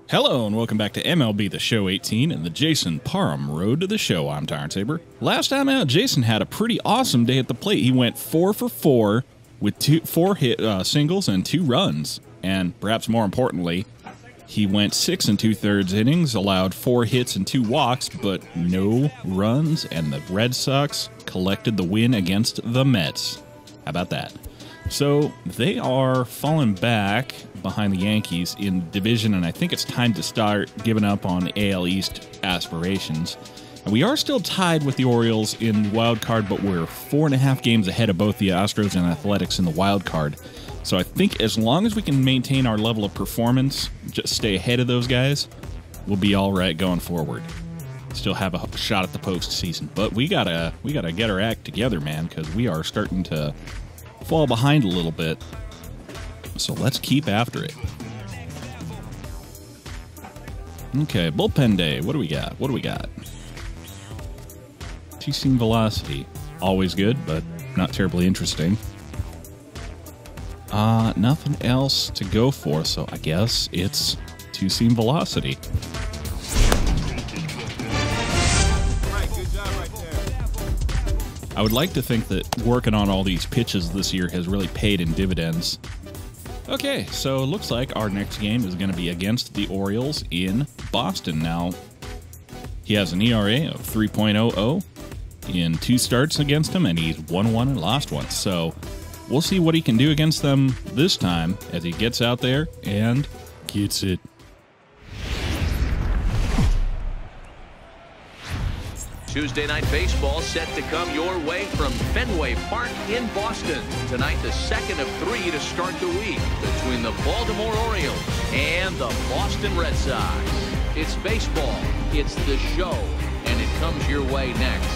Hello and welcome back to MLB The Show 18 and the Jason Parham Road to the Show. I'm Tyrant Saber. Last time out, Jason had a pretty awesome day at the plate. He went 4 for 4 with four singles and 2 runs. And perhaps more importantly, he went 6 2/3 innings, allowed 4 hits and 2 walks, but no runs, and the Red Sox collected the win against the Mets. How about that? So they are falling back behind the Yankees in division, and I think it's time to start giving up on AL East aspirations. And we are still tied with the Orioles in wild card, but we're 4.5 games ahead of both the Astros and Athletics in the wild card. So I think as long as we can maintain our level of performance, just stay ahead of those guys, we'll be all right going forward. Still have a shot at the postseason, but we gotta get our act together, man, because we are starting to fall behind a little bit. So let's keep after it. Okay, bullpen day. What do we got? What do we got? Two-seam velocity. Always good, but not terribly interesting. Nothing else to go for, so I guess it's two-seam velocity. I would like to think that working on all these pitches this year has really paid in dividends. Okay, so it looks like our next game is going to be against the Orioles in Boston. Now, he has an ERA of 3.00 in 2 starts against him, and he's won 1 and lost 1. So we'll see what he can do against them this time as he gets out there and gets it. Tuesday Night Baseball set to come your way from Fenway Park in Boston. Tonight, the second of 3 to start the week between the Baltimore Orioles and the Boston Red Sox. It's baseball, it's the show, and it comes your way next.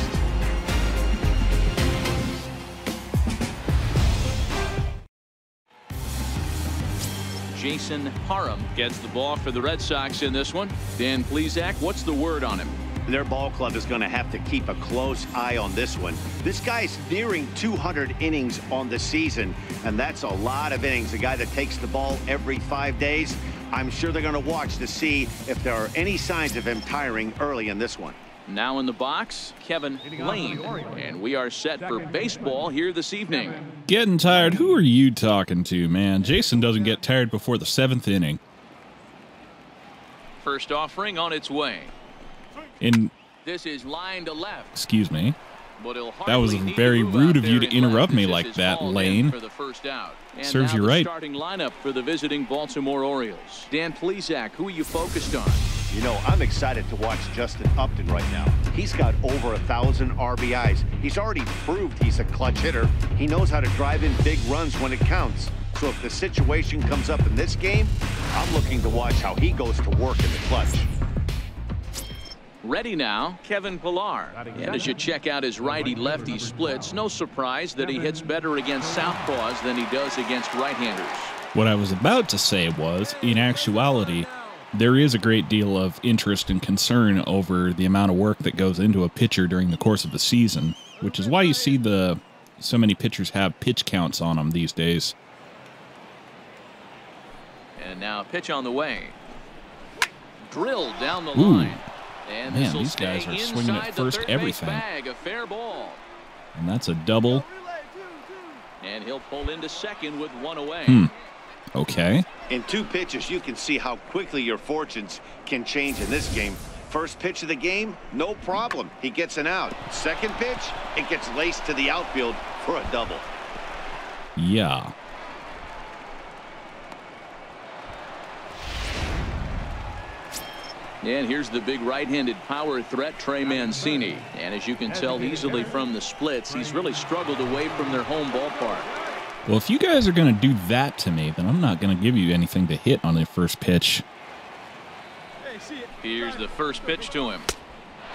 Jason Parham gets the ball for the Red Sox in this one. Dan Plesac, what's the word on him? Their ball club is going to have to keep a close eye on this one. This guy's nearing 200 innings on the season, and that's a lot of innings. A guy that takes the ball every 5 days. I'm sure they're going to watch to see if there are any signs of him tiring early in this one. Now in the box, Kevin Lane, and we are set for baseball here this evening. Getting tired? Who are you talking to, man? Jason doesn't get tired before the 7th inning. First offering on its way. This is line to left. Excuse me. That was very rude of you to interrupt me like that, Lane. For the first out. And serves now you the right. Starting lineup for the visiting Baltimore Orioles. Dan Plesac, who are you focused on? You know, I'm excited to watch Justin Upton right now. He's got over 1,000 RBIs. He's already proved he's a clutch hitter. He knows how to drive in big runs when it counts. So if the situation comes up in this game, I'm looking to watch how he goes to work in the clutch. Ready now, Kevin Pillar. And as you check out his righty-lefty splits, no surprise that he hits better against southpaws than he does against right-handers. What I was about to say was, in actuality, there is a great deal of interest and concern over the amount of work that goes into a pitcher during the course of the season, which is why you see so many pitchers have pitch counts on them these days. And now pitch on the way. Drilled down the line. And man, these guys are swinging at first everything. Bag, a fair ball. And that's a double. And he'll pull into second with 1 away. Okay. In 2 pitches, you can see how quickly your fortunes can change in this game. First pitch of the game, no problem. He gets an out. Second pitch, it gets laced to the outfield for a double. Yeah. And here's the big right-handed power threat, Trey Mancini. And as you can tell easily from the splits, he's really struggled away from their home ballpark. Well, if you guys are going to do that to me, then I'm not going to give you anything to hit on the first pitch. Here's the first pitch to him.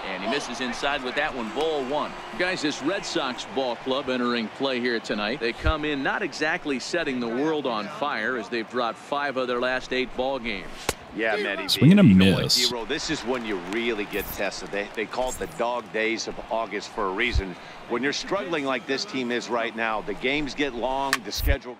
And he misses inside with that one, ball 1. Guys, this Red Sox ball club entering play here tonight. They come in not exactly setting the world on fire as they've dropped 5 of their last 8 ball games. Yeah, Matty. Swinging a miss. This is when you really get tested. They call it the dog days of August for a reason. When you're struggling like this team is right now, the games get long, the schedule.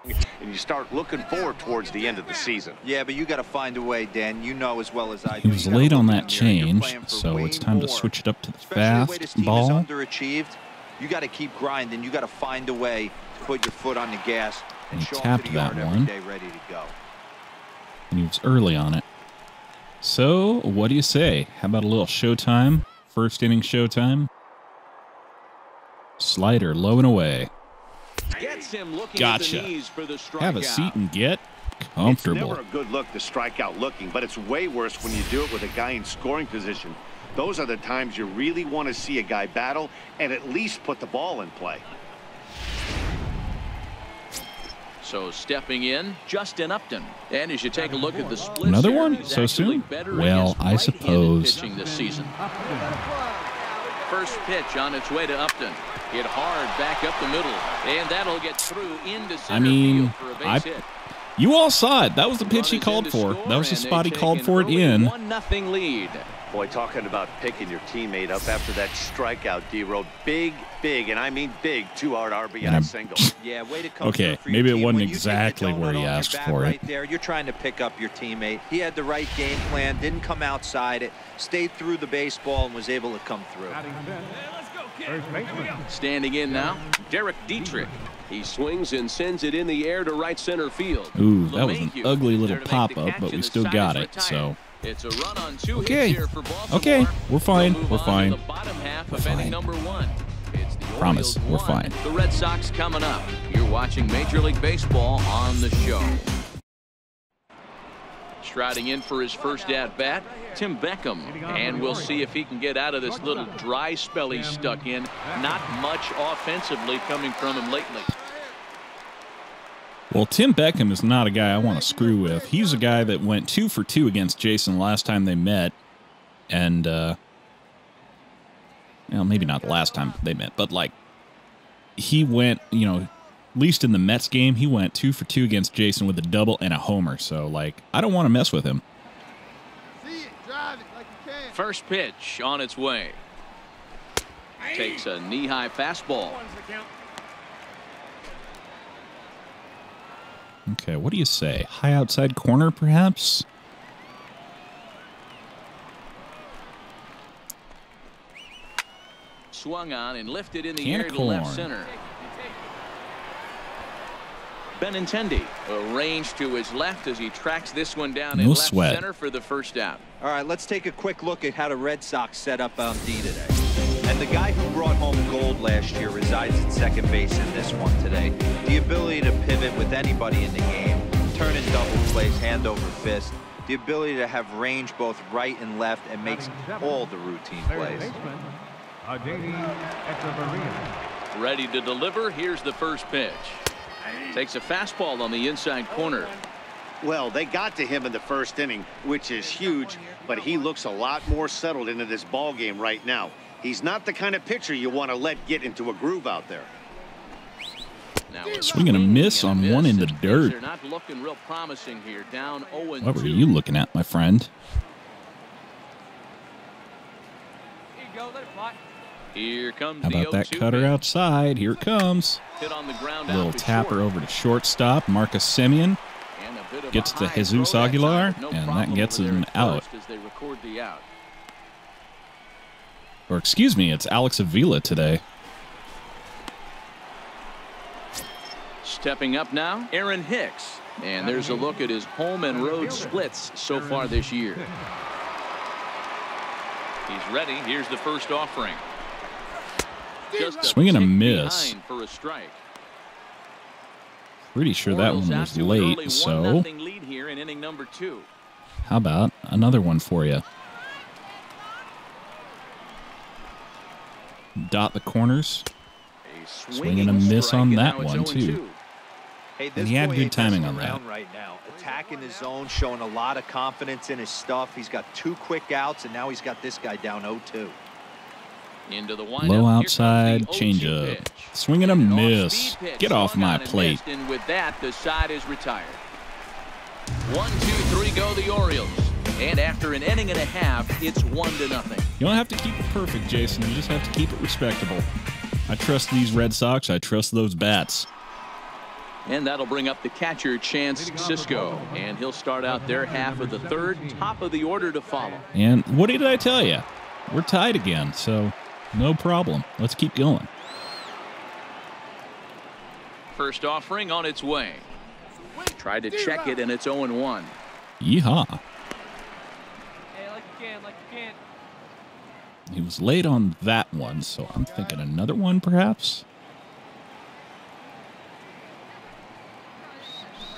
And you start looking forward towards the end of the season. Yeah, but you got to find a way, Dan. You know as well as I do. He was late on that change, so it's time to switch it up to the fast ball. Underachieved. You got to keep grinding. You got to find a way to put your foot on the gas and show up to the yard every day ready to go. And he was early on it. So, what do you say? How about a little showtime? First inning showtime. Slider low and away. Gotcha. Have a seat and get comfortable. It's never a good look to strike out looking, but it's way worse when you do it with a guy in scoring position. Those are the times you really want to see a guy battle and at least put the ball in play. So stepping in, Justin Upton. And as you take a look at the split, another one so soon? Well, I suppose. Pitching this season. First pitch on its way to Upton. Hit hard back up the middle, and that'll get through into center field for a base hit. You all saw it. That was the pitch he called for. That was the spot he called for it in. 1-0 lead. Boy, talking about picking your teammate up after that strikeout, D-Road. Big, and I mean big, 2-hard RBI single. Yeah, way to come. Okay, maybe it wasn't exactly where he asked for it. Right there, you're trying to pick up your teammate. He had the right game plan, didn't come outside it, stayed through the baseball, and was able to come through. Standing in now, Derek Dietrich. He swings and sends it in the air to right center field. Ooh, that was an ugly little pop-up, but we still got it, so... It's a run on 2 okay. hits here for Baltimore. Okay, we're fine. We're fine. The bottom half of inning number 1. It's the Promise, we're fine. The Red Sox coming up. You're watching Major League Baseball on the show. Striding in for his first at-bat, Tim Beckham. And we'll see if he can get out of this little dry spell he's stuck in. Not much offensively coming from him lately. Well, Tim Beckham is not a guy I want to screw with. He's a guy that went 2 for 2 against Jason last time they met. And, well, maybe not the last time they met, but, like, he went, you know, at least in the Mets game, he went 2 for 2 against Jason with a double and a homer. So, like, I don't want to mess with him. First pitch on its way. Takes a knee-high fastball. Okay, what do you say? High outside corner, perhaps? Swung on and lifted in the air to left center. Benintendi arranged to his left as he tracks this one down in left center for the first out. All right, let's take a quick look at how the Red Sox set up on D today. And the guy who brought home gold last year resides at second base in this one today. The ability to pivot with anybody in the game, turn in double plays, hand over fist. The ability to have range both right and left and makes all the routine plays. Ready to deliver. Here's the first pitch. Takes a fastball on the inside corner. Well, they got to him in the first inning, which is huge, but he looks a lot more settled into this ball game right now. He's not the kind of pitcher you want to let get into a groove out there. Swing and a miss on one in the dirt. They're not looking real promising here. Down 0-2. What were you looking at, my friend? Here comes How about that cutter outside? Here it comes. Hit on the ground, a little tapper over to shortstop. Marcus Semien gets to Jesus Aguilar, and that gets him out. Or excuse me, it's Alex Avila today. Stepping up now, Aaron Hicks. And there's a look at his home and road splits so far this year. He's ready. Here's the first offering. Swing and a miss. For a strike. Pretty sure that one was late, so lead here in inning number 2. How about another one for you? Dot the corners. Swing and a miss on that one, too. Hey, and he had good timing on that. Right now, attacking his zone, showing a lot of confidence in his stuff. He's got 2 quick outs, and now he's got this guy down 0-2. Into the low outside changeup. Swing and a miss. Get off my plate. And with that, the side is retired. 1, 2, 3 go the Orioles. And after an inning and a half, it's 1-0. You don't have to keep it perfect, Jason. You just have to keep it respectable. I trust these Red Sox. I trust those bats. And that'll bring up the catcher, Chance Sisco. And he'll start out their half of the third, top of the order to follow. And what did I tell you? We're tied again, so no problem. Let's keep going. First offering on its way. Tried to check it, and it's 0-1. Yeehaw. Hey, like you can. He was late on that one, so I'm thinking another one perhaps.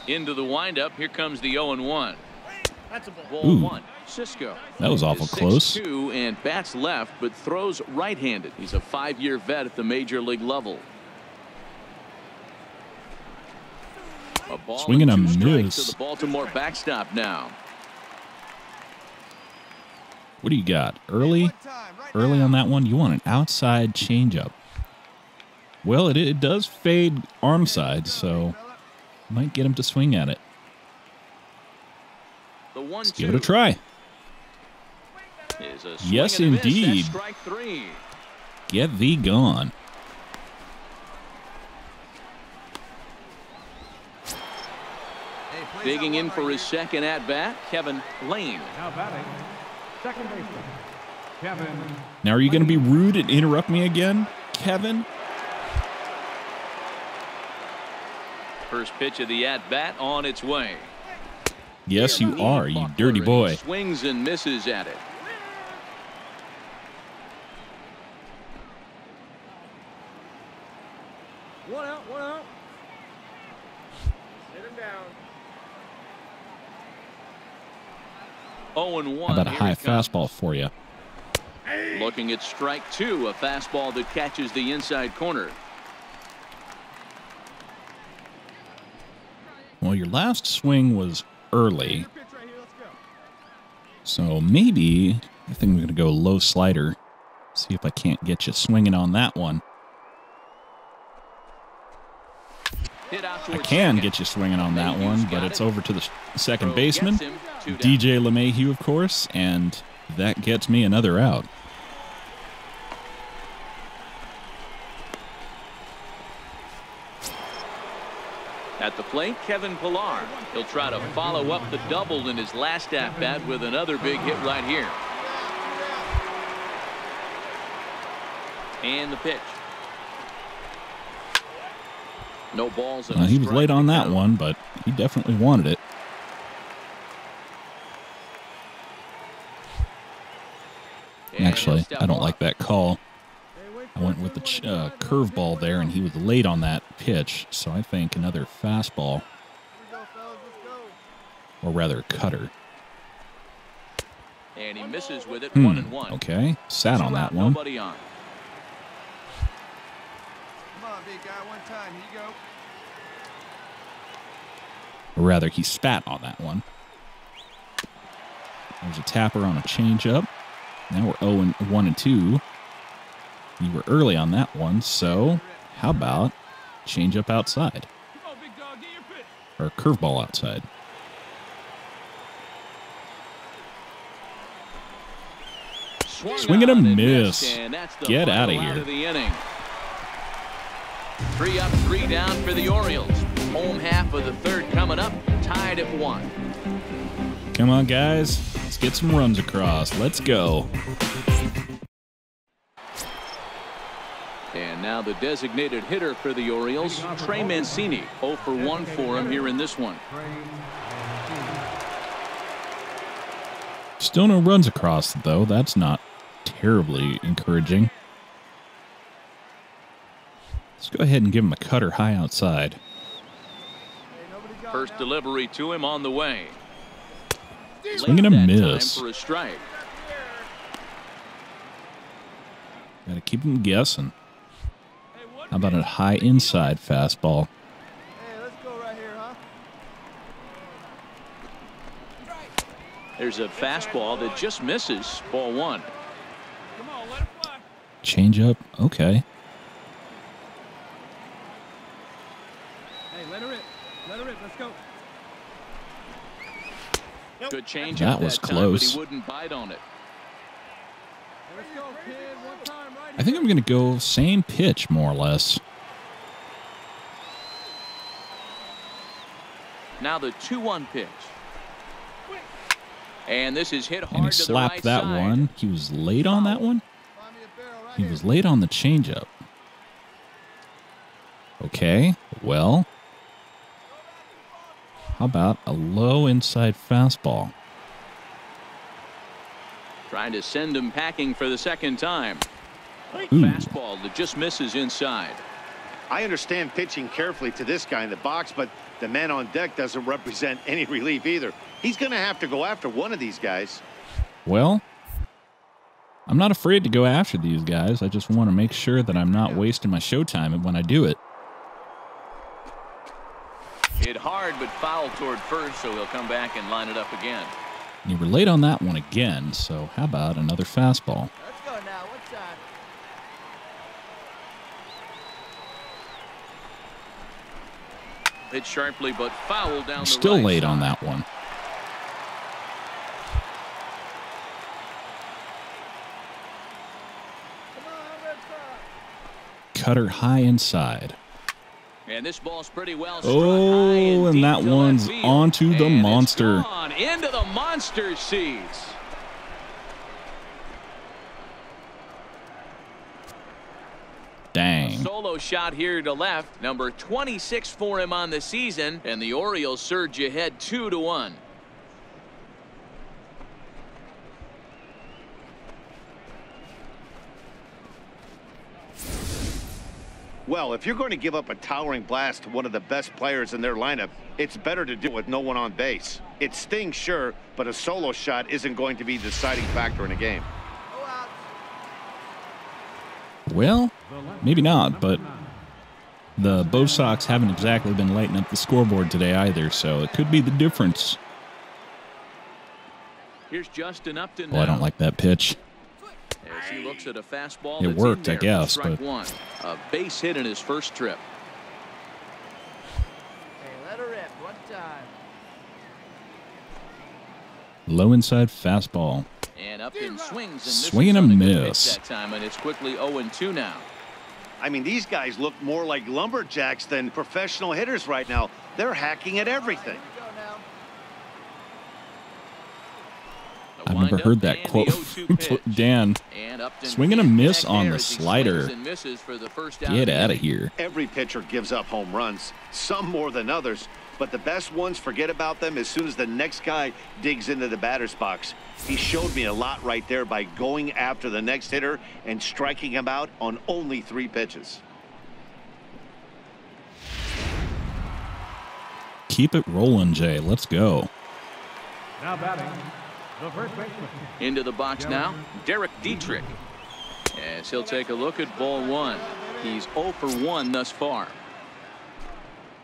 Into the windup. Here comes the 0-1. That's a ball. Ball Ooh. one. Cisco. That was awful close. 6'2" and bats left, but throws right-handed. He's a 5-year vet at the major league level. A ball Swinging and a 2 strikes miss. to the Baltimore backstop now. What do you got? Early on that one? You want an outside changeup. Well, it does fade arm side, so might get him to swing at it. The 1-2. Let's give it a try. Is a swing Yes, and a miss. indeed. That's strike 3. Get thee gone. Digging in for his second at-bat, Kevin Lane. Now batting, second baseman, Kevin. Now, are you going to be rude and interrupt me again, Kevin? First pitch of the at-bat on its way. Yes, you are, you dirty He boy. swings and misses at it. One out. Hit him down. 0-1. How about a Here high it comes. fastball for you? Looking at strike 2, a fastball that catches the inside corner. Well, your last swing was early, so maybe I think we're going to go low slider. See if I can't get you swinging on that one. Hit out I towards can second. get you swinging on that Mayhew's one, got but it's it. over to the second Throw baseman, gets him, 2 down. DJ LeMahieu, of course, and that gets me another out. At the plate, Kevin Pillar. He'll try to follow up the double in his last at-bat with another big hit right here. And the pitch. No balls. And a He was strike late on to that count. one, but he definitely wanted it. And Actually, he'll step I don't off. like that call. I went with the curveball there, and he was late on that pitch, so I think another fastball, or rather cutter. And he misses with it, 1-1. Okay, sat 2 on that out, one. Nobody on. Come on, big guy, one time. Here you go. Or rather, he spat on that one. There's a tapper on a changeup. Now we're 0-1-2. You were early on that one, so how about changeup outside? Come on, big dog, get your pitch. Or curveball outside. Swing and a miss. And that's the Get final outta out here. of the inning. 3 up, 3 down for the Orioles. Home half of the third coming up, tied at 1. Come on, guys. Let's get some runs across. Let's go. And now the designated hitter for the Orioles, Trey Mancini. 0 for 1 for him here in this one. Still no runs across, though. That's not terribly encouraging. Let's go ahead and give him a cutter high outside. First delivery to him on the way. Swing and a Late that miss. time for a strike. Got to keep him guessing. How about a high inside fastball? Hey, let's go right here, huh? There's a fastball that just misses. Ball 1. Come on, let it fly. Changeup? Okay. Hey, let her rip. Let her rip. Let's go. Good change. That was time, close. but he wouldn't bite on it. Let's go, kid. One time, right? I think I'm going to go same pitch, more or less. Now the 2-1 pitch. And this is hit hard And he to the slapped right that side. one. He was late on that one. He was late on the changeup. Okay, well, how about a low inside fastball? Trying to send him packing for the second time. Ooh. Fastball that just misses inside. I understand pitching carefully to this guy in the box, but the man on deck doesn't represent any relief either. He's going to have to go after one of these guys. Well, I'm not afraid to go after these guys. I just want to make sure that I'm not wasting my showtime when I do it. Hit hard but foul toward first, so he'll come back and line it up again. You were late on that one again, so how about another fastball? Let's go now. What time? Hit sharply but foul down You're the still right late side. on that one. Come on, Red Sox. Cutter high inside. And this ball's pretty well struck high Oh, and deep that to left one's field. onto the And it's monster. gone into the monster seats. Dang. Solo shot here to left. Number 26 for him on the season. And the Orioles surge ahead 2-1. Well, if you're going to give up a towering blast to one of the best players in their lineup, it's better to do it with no one on base. It stings, sure, but a solo shot isn't going to be the deciding factor in a game. Go out. Well, maybe not, but the Bo Sox haven't exactly been lighting up the scoreboard today either, so it could be the difference. Here's Justin Upton Well, I don't now. like that pitch. As he looks at a fastball It that's worked, in I there for guess, strike but- one. A base hit in his first trip. Hey, let her rip. One time. Low inside fastball. And Upton swings and misses Swing and a on the good miss. pitch that time, and it's quickly 0-2 now. I mean, these guys look more like lumberjacks than professional hitters right now. They're hacking at everything. Go now. The I've never windup heard that and the quote 0-2 from pitch. Dan. And Upton Swing and a can't miss connect on there the as he slider. swings and misses for the first out Get of the out of inning. here. Every pitcher gives up home runs, some more than others, but the best ones forget about them as soon as the next guy digs into the batter's box. He showed me a lot right there by going after the next hitter and striking him out on only 3 pitches. Keep it rolling, Jay. Let's go. Now batting. The first baseman. Into the box now, Derek Dietrich. As he'll take a look at ball 1. He's 0 for 1 thus far.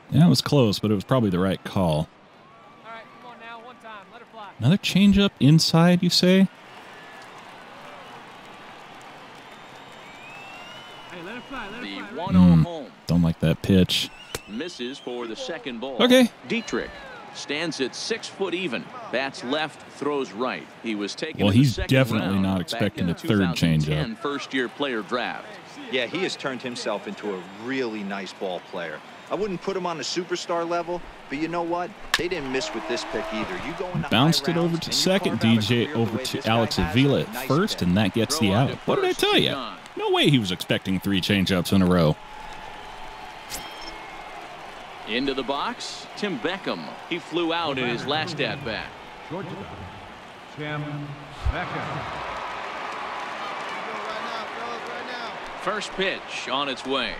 Yeah, it was close, but it was probably the right call. All right, come on now. One time. Let her fly. Another changeup inside, you say? Hey, let her fly. Let her The fly. 1-0 home. Don't like that pitch. Misses for the second ball. Okay. Dietrich stands at 6 foot even. Bats left, throws right. He was taken Well, in the he's second definitely round not back expecting in a the third 2010 changeup. first-year player draft. Yeah, he has turned himself into a really nice ball player. I wouldn't put him on the superstar level, but you know what? They didn't miss with this pick either. You go in the Bounced high it over rounds to and you second, carve out a DJ career the over way to this guy Alex has, Avila at nice first, pick. and that gets the Throw on out. to What did I first, tell two you? gone. No way he was expecting 3 changeups in a row. Into the box, Tim Beckham. He flew out in his last at-bat. Shortstop. Tim Beckham. First pitch on its way.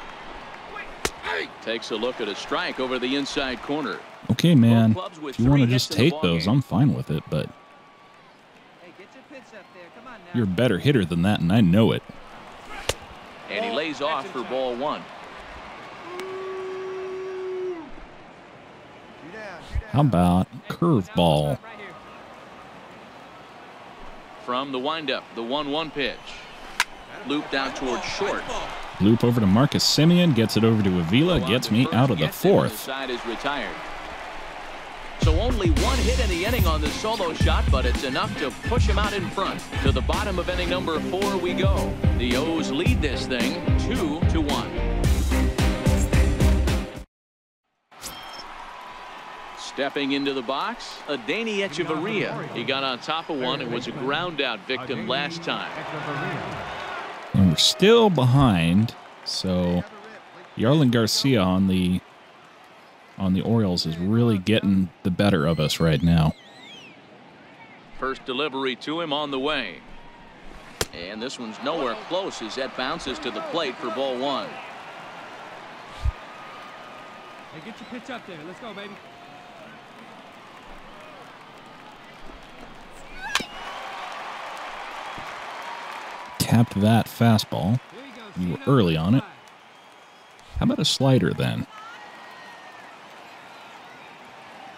Takes a look at a strike over the inside corner. Okay, man. Both clubs with If you want to 3 just hits in the take those, ballgame. I'm fine with it, but Hey, get your pitch up there. Come on now. you're a better hitter than that, and I know it. And he lays off for ball 1. How about curveball? Right here. From the windup, the 1-1 pitch. Looped out towards short. Loop over to Marcus Semien, gets it over to Avila, gets me out of the Gets him, and the 4th. side is retired. So only 1 hit in the inning on the solo shot, but it's enough to push him out in front. To the bottom of inning number 4 we go. The O's lead this thing 2-1. Stepping into the box, Adani Echeverria. He got on top of one and was a ground out victim last time. And we're still behind, so Yarlin Garcia on the Orioles is really getting the better of us right now. First delivery to him on the way. And this one's nowhere close as that bounces to the plate for ball one. Hey, get your pitch up there. Let's go, baby. Tapped that fastball. You were early on it. How about a slider then?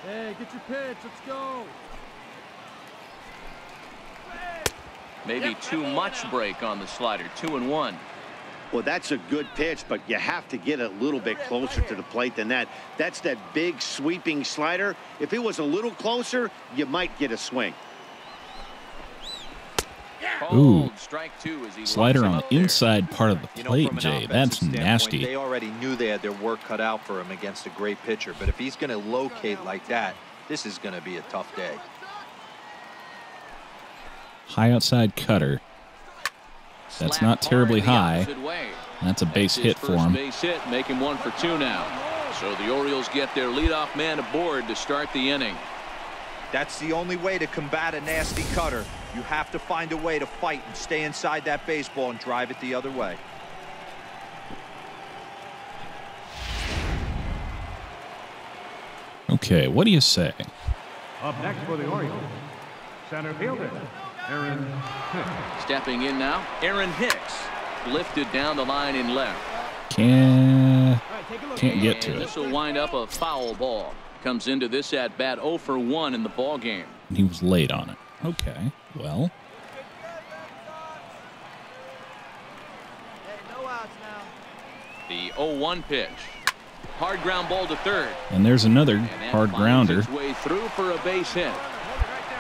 Hey, get your pitch. Let's go. Maybe too much break on the slider. 2-1. Well, that's a good pitch, but you have to get a little bit closer to the plate than that. That's that big sweeping slider. If it was a little closer, you might get a swing. Ooh, strike two as he slider on the there. inside part of the plate, Jay. That's nasty. They already knew they had their work cut out for him against a great pitcher, but if he's going to locate like that, this is going to be a tough day. High outside cutter. That's not terribly high. That's a base hit for him. Base hit, make him 1 for 2 now. So the Orioles get their leadoff man aboard to start the inning. That's the only way to combat a nasty cutter. You have to find a way to fight and stay inside that baseball and drive it the other way. Okay, what do you say? Up next for the Orioles, center fielder, Aaron Hicks. Stepping in now, Aaron Hicks. Lifted down the line in left. Can't get to it. This will wind up a foul ball. Comes into this at bat 0 for 1 in the ball game. He was late on it. Okay, well. The 0-1 pitch. Hard ground ball to third. And there's another hard grounder. Its way through for a base hit.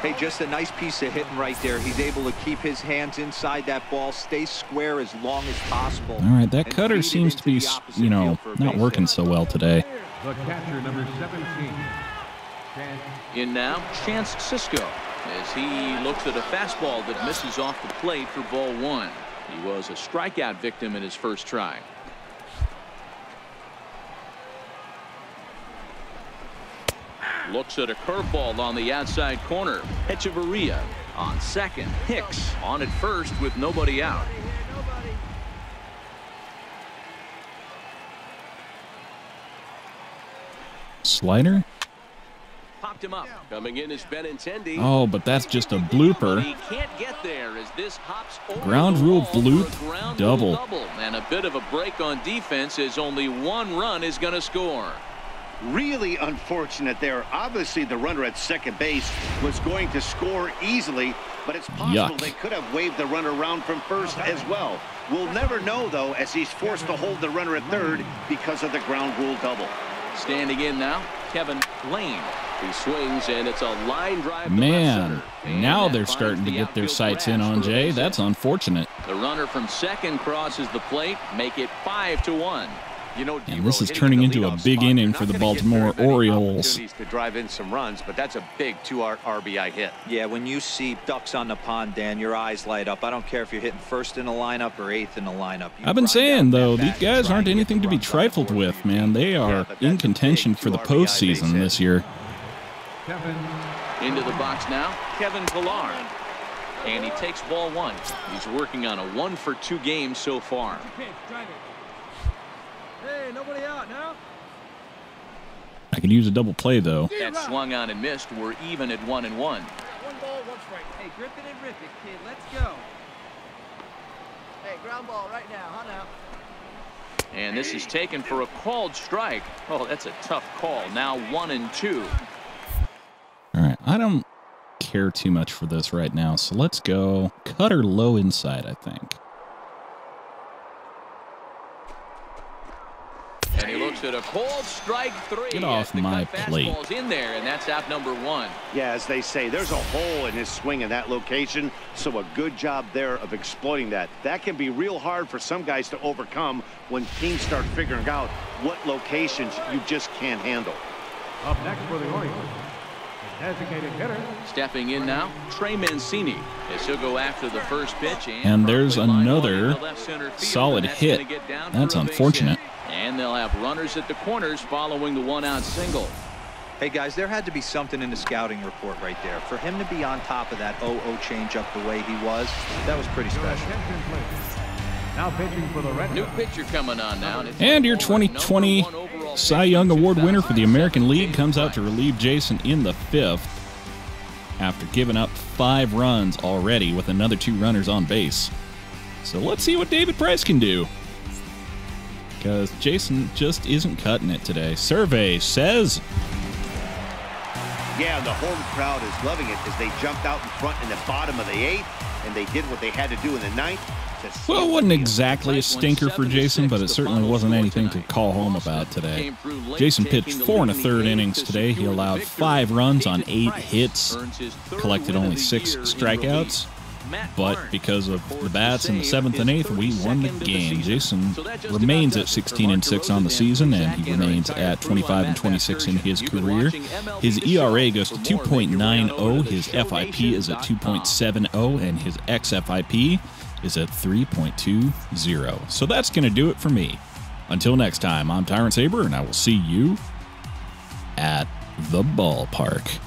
Hey, just a nice piece of hitting right there. He's able to keep his hands inside that ball, stay square as long as possible. All right, that cutter seems to be, you know, not working so well today. The catcher, number 17. In now, Chance Sisco, as he looks at a fastball that misses off the plate for ball one. He was a strikeout victim in his first try. Looks at a curveball on the outside corner. Echeverria on second. Hicks on at first with nobody out. Slider? Popped him up. Coming in is Benintendi. Oh, but that's just a blooper. He can't get there as this hops over Ground the rule wall bloop, for a ground double. rule double. And a bit of a break on defense as only one run is going to score. Really unfortunate there. Obviously, the runner at second base was going to score easily, but it's possible they could have waved the runner around from first as well. We'll never know, though, as he's forced to hold the runner at third because of the ground rule double. Standing in now, Kevin Lane. He swings, and it's a line drive. Man, now they're starting to get their sights in on Jay. That's unfortunate. The runner from second crosses the plate, make it 5-1. You know, and this is turning into a big inning for the Baltimore Orioles. To drive in some runs, but that's a big 2 RBI hit. Yeah, when you see ducks on the pond, Dan, your eyes light up. I don't care if you're hitting first in the lineup or eighth in the lineup. I've been saying, though, these guys aren't anything to be trifled with, man. They are in contention for the postseason this year. Into the box now, Kevin Pillar. And he takes ball one. He's working on a 1 for 2 game so far. Hey, nobody out now. I could use a double play, though. That swung on and missed. We're even at 1-1. 1 ball, 1 strike. Hey, grip it and rip it, kid. Let's go. Hey, ground ball right now. Huh now? And this is taken for a called strike. Oh, that's a tough call. Now 1-2. All right, I don't care too much for this right now, so let's go cutter low inside, I think. And he looks at a cold strike 3. Get off my plate. Fastball's in there, and that's out number 1. Yeah, as they say, there's a hole in his swing in that location, so a good job there of exploiting that. That can be real hard for some guys to overcome when teams start figuring out what locations you just can't handle. Up next for the Orioles, the designated hitter. Stepping in now, Trey Mancini, as he'll go after the first pitch. And there's another solid hit. That's unfortunate. And they'll have runners at the corners following the one-out single. Hey, guys, there had to be something in the scouting report right there. For him to be on top of that 0-0 changeup the way he was, that was pretty special. Now pitching for the Red New pitcher coming on now. And your 2020 Cy Young Award winner for the American League comes out to relieve Jason in the 5th after giving up 5 runs already with another 2 runners on base. So let's see what David Price can do, because Jason just isn't cutting it today. Survey says... Yeah, the home crowd is loving it as they jumped out in front in the bottom of the 8th, and they did what they had to do in the 9th. Well, it wasn't exactly a stinker for Jason, but it certainly wasn't anything to call home about today. Jason pitched 4 1/3 innings today. He allowed 5 runs on 8 hits, collected only 6 strikeouts. But because of the bats in the 7th and 8th, we won the game. Jason remains at 16-6 on the season, and he remains at 25-26 in his career. His ERA goes to 2.90. His FIP is at 2.70, and his xFIP is at 3.20. So that's going to do it for me. Until next time, I'm Tyrant Saber, and I will see you at the ballpark.